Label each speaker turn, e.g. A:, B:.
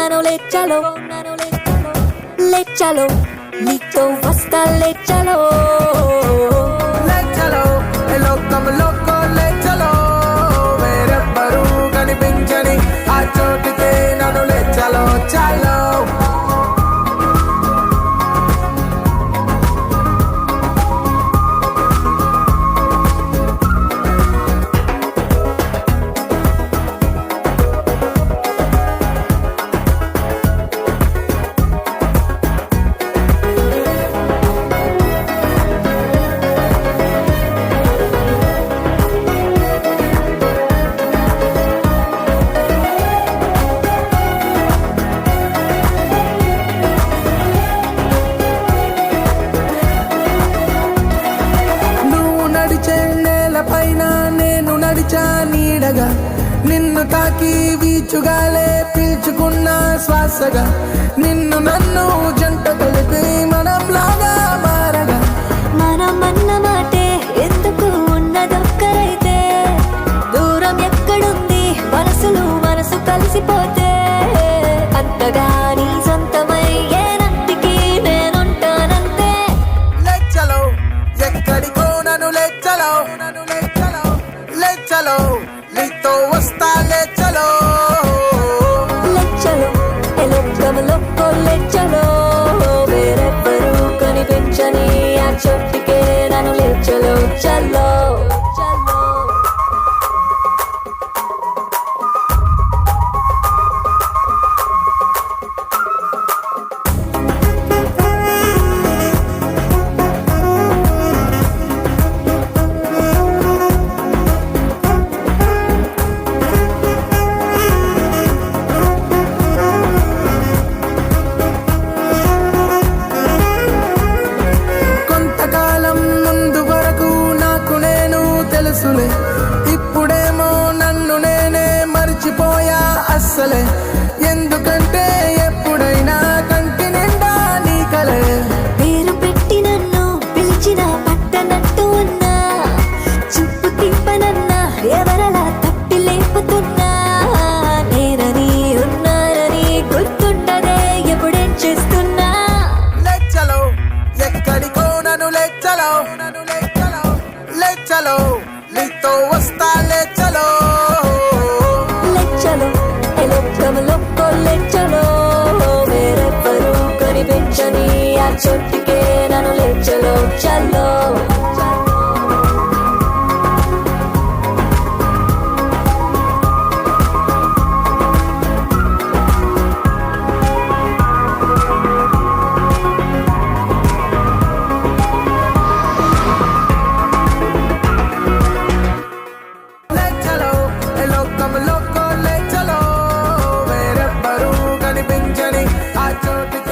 A: నన్ను లేచలో లేచలో నీతో వస్తా లేచలో
B: లేచలో లోకం లోకో లేచలో వేరెవ్వరూ కనిపించని ఆ చోటికే నన్ను లేచలో చలో పైన నేను నడిచా నీడగా నిన్ను తాకి వీచుగాలే పీల్చుకున్న శ్వాసగా నిన్ను నన్ను జంట కలిపి మనంలాగా మారగా
A: మనమన్న మాటే ఎందుకు ఉన్నదొక్కరైతే దూరం ఎక్కడుంది మనసు కలిసిపోతే అంతగా నీ సొంతమయ్యేనంటికి నేనుంటానంతే
B: లేచలో ఎక్కడికో నన్ను లేచలో లేచలో నీతో వస్తా లేచలో
A: లేచలో లోకంలో లేచలో వేరెవ్వరూ కనిపించని ఆ చోటికే నన్ను లేచలో చలో
B: ఇప్పుడేమో నన్ను నేనే మర్చిపోయా అస్సలే ఎందుకంటే ఎప్పుడైనా కంటి నిండా నీ కలే
A: పేరు పెట్టి నన్ను పిలిచిన పట్టనట్టు ఉన్నా చూపు తిప్పనన్నా ఎవరలా తప్పి లేపుతున్నా నేనని ఉన్నానని గుర్తుంటదే ఎప్పుడేం చేస్తున్నా
B: లేచలో ఎక్కడికో నన్ను లేచలో లేచలో నీతో వస్తా లేచలో
A: లేచలో లోకంలో లేచలో వేరెవ్వరూ కనిపించని ఆ చోటికే నన్ను లేచలో చలో
B: లోకం లోకో లేచలో వేరెవ్వరూ కనిపించని ఆ చోటికి